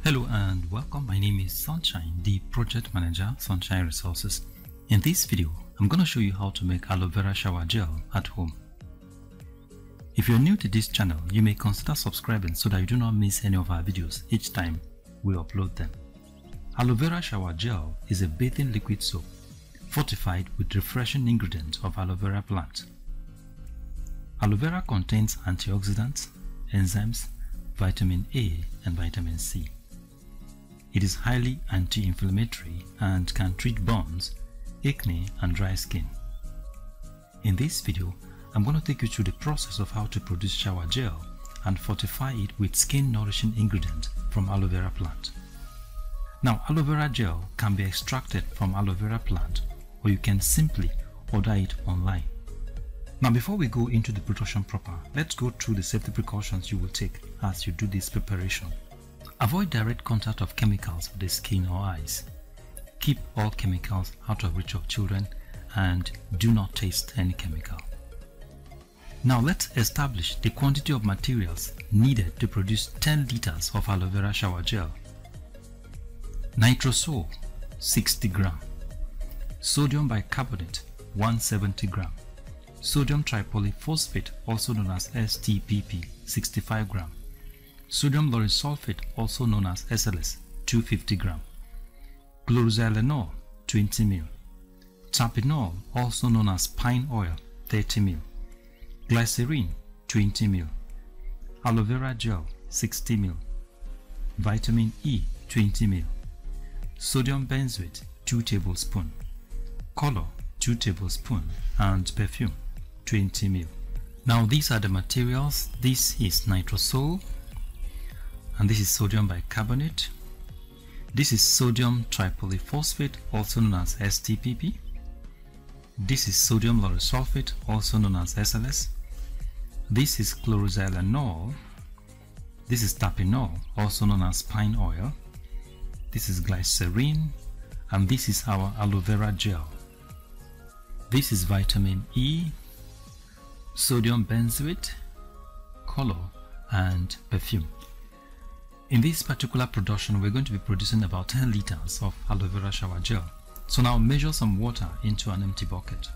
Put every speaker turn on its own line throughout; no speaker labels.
Hello and welcome. My name is Sunshine, the project manager, Sunshine Resources. In this video, I'm going to show you how to make aloe vera shower gel at home. If you're new to this channel, you may consider subscribing so that you do not miss any of our videos each time we upload them. Aloe vera shower gel is a bathing liquid soap fortified with refreshing ingredients of aloe vera plant. Aloe vera contains antioxidants, enzymes, vitamin A and vitamin C. It is highly anti-inflammatory and can treat burns, acne and dry skin. In this video, I'm going to take you through the process of how to produce shower gel and fortify it with skin nourishing ingredients from aloe vera plant. Now, aloe vera gel can be extracted from aloe vera plant, or you can simply order it online. Now, before we go into the production proper, let's go through the safety precautions you will take as you do this preparation. Avoid direct contact of chemicals with the skin or eyes. Keep all chemicals out of reach of children and do not taste any chemical. Now let's establish the quantity of materials needed to produce 10 liters of aloe vera shower gel. Nitrosol 60 gram, sodium bicarbonate 170 gram, sodium tripolyphosphate also known as STPP 65 gram, sodium lauryl sulfate also known as SLS 250 gram, Chloroxylenol 20 ml, tapinol also known as pine oil 30 ml, Glycerine 20 ml, aloe vera gel 60 ml, vitamin E 20 ml, sodium benzoate 2 tablespoons, color 2 tablespoons, and perfume 20 ml. Now these are the materials. This is nitrosol, and this is sodium bicarbonate. This is sodium tripolyphosphate also known as STPP. This is sodium lauryl sulfate also known as SLS. This is chloroxylenol. This is tapinol also known as pine oil. This is glycerine, and this is our aloe vera gel. This is vitamin E, sodium benzoate, color, and perfume. In this particular production, we're going to be producing about 10 liters of aloe vera shower gel. So now measure some water into an empty bucket.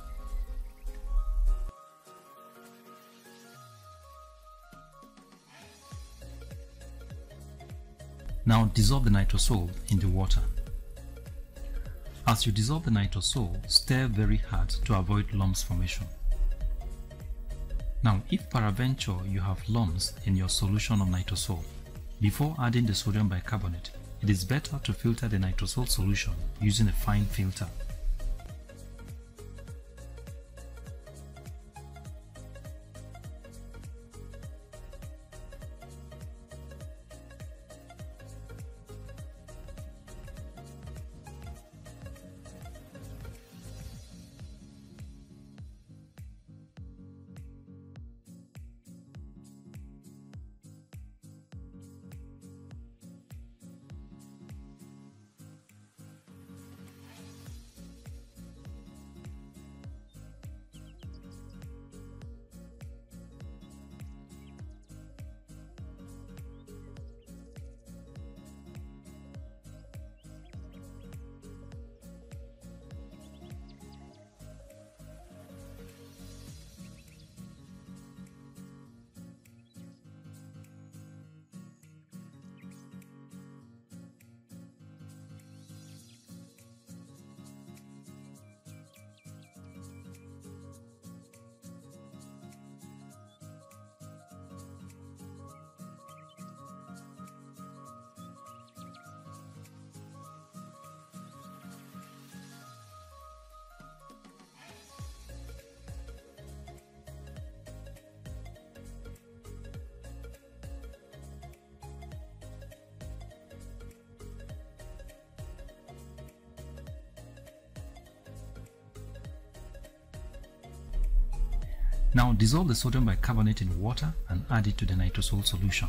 Now dissolve the nitrosol in the water. As you dissolve the nitrosol, stir very hard to avoid lumps formation. Now, if peradventure you have lumps in your solution of nitrosol, before adding the sodium bicarbonate, it is better to filter the nitrosol solution using a fine filter. Now dissolve the sodium bicarbonate in water and add it to the nitrosol solution.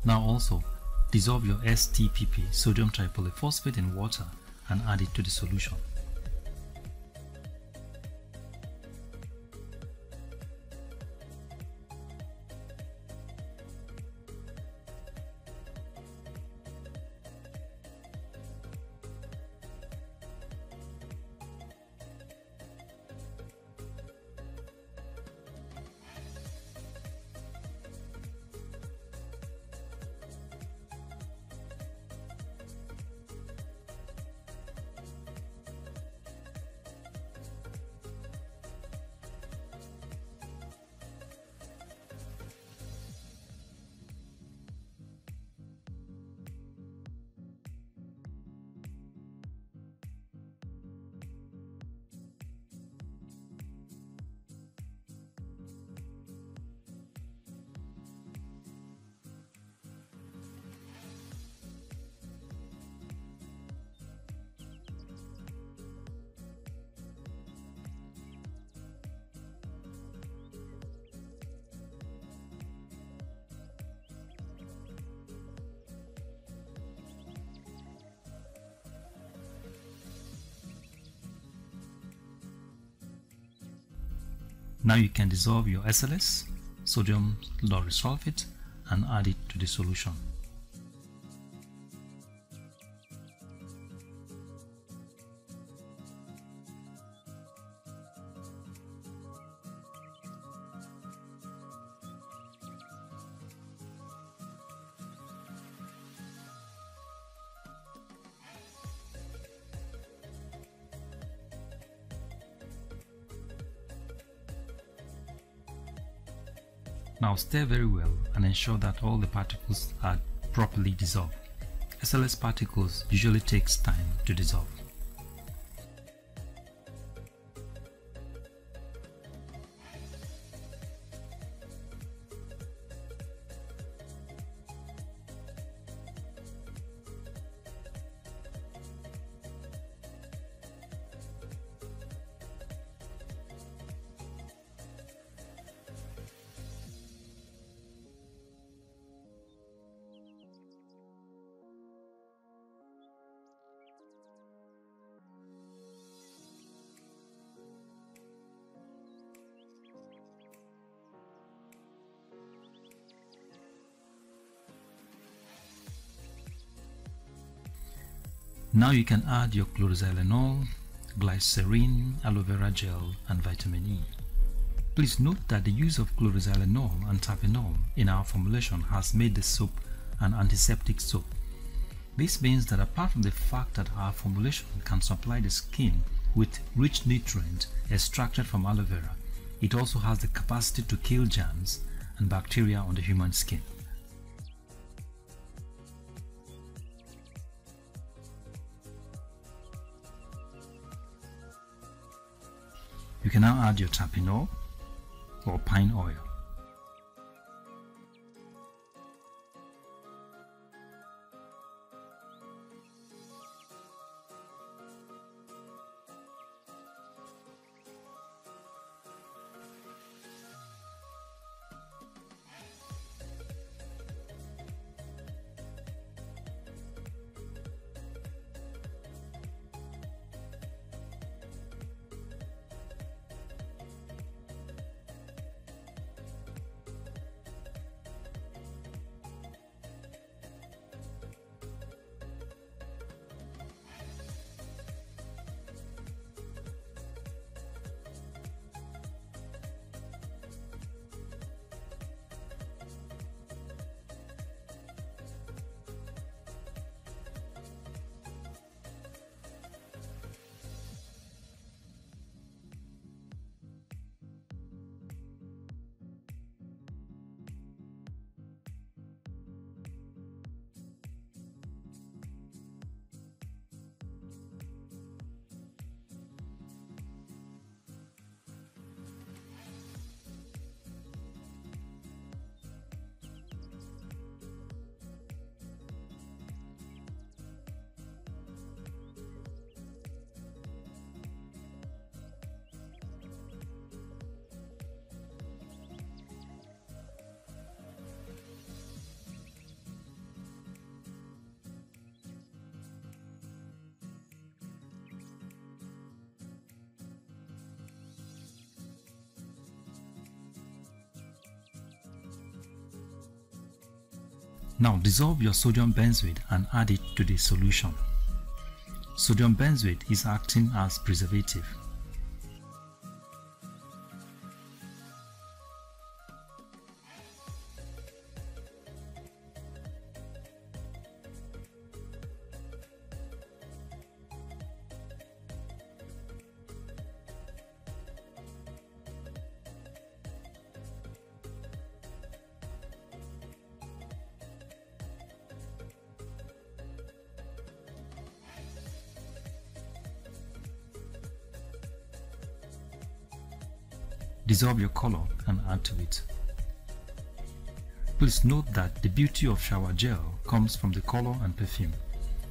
Now also, dissolve your STPP, sodium tripolyphosphate, in water and add it to the solution. Now you can dissolve your SLS, sodium lauryl sulfate, and add it to the solution. Now stir very well and ensure that all the particles are properly dissolved. SLS particles usually takes time to dissolve. Now you can add your Chloroxylenol, Glycerine, Aloe Vera Gel, and vitamin E. Please note that the use of Chloroxylenol and terpenol in our formulation has made the soap an antiseptic soap. This means that apart from the fact that our formulation can supply the skin with rich nutrients extracted from aloe vera, it also has the capacity to kill germs and bacteria on the human skin. You can now add your terpenol or pine oil. Now dissolve your sodium benzoate and add it to the solution. Sodium benzoate is acting as preservative. Dissolve your color and add to it. Please note that the beauty of shower gel comes from the color and perfume.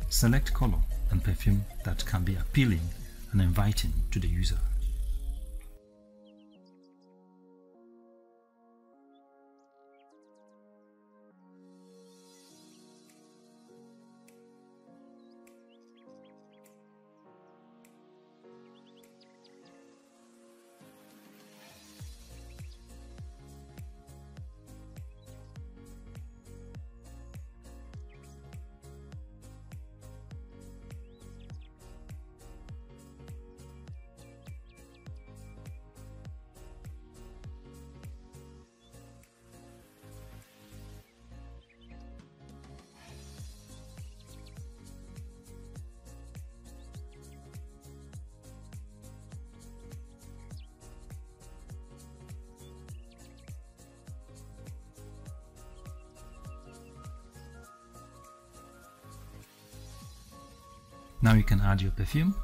Select color and perfume that can be appealing and inviting to the user. Now you can add your perfume.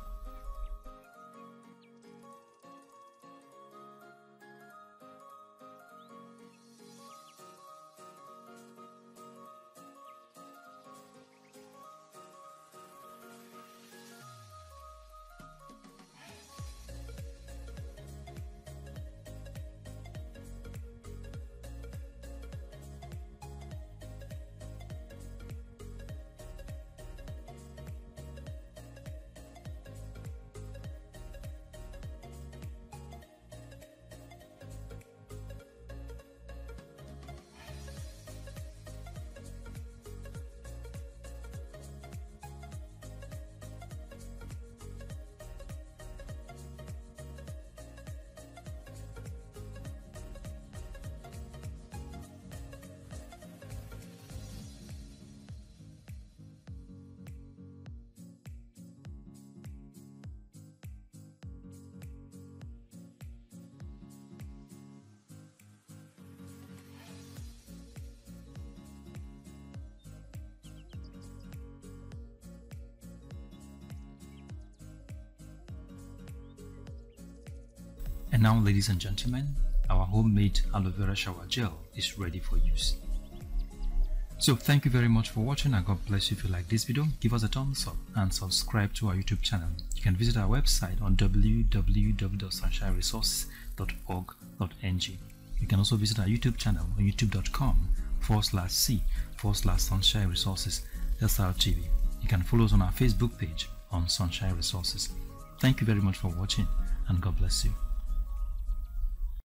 And now, ladies and gentlemen, our homemade aloe vera shower gel is ready for use. So thank you very much for watching, and God bless you. If you like this video, give us a thumbs up and subscribe to our YouTube channel. You can visit our website on www.sunshineresources.org.ng. You can also visit our YouTube channel on youtube.com/c/Sunshine Resources SRTV. You can follow us on our Facebook page on Sunshine Resources. Thank you very much for watching, and God bless you.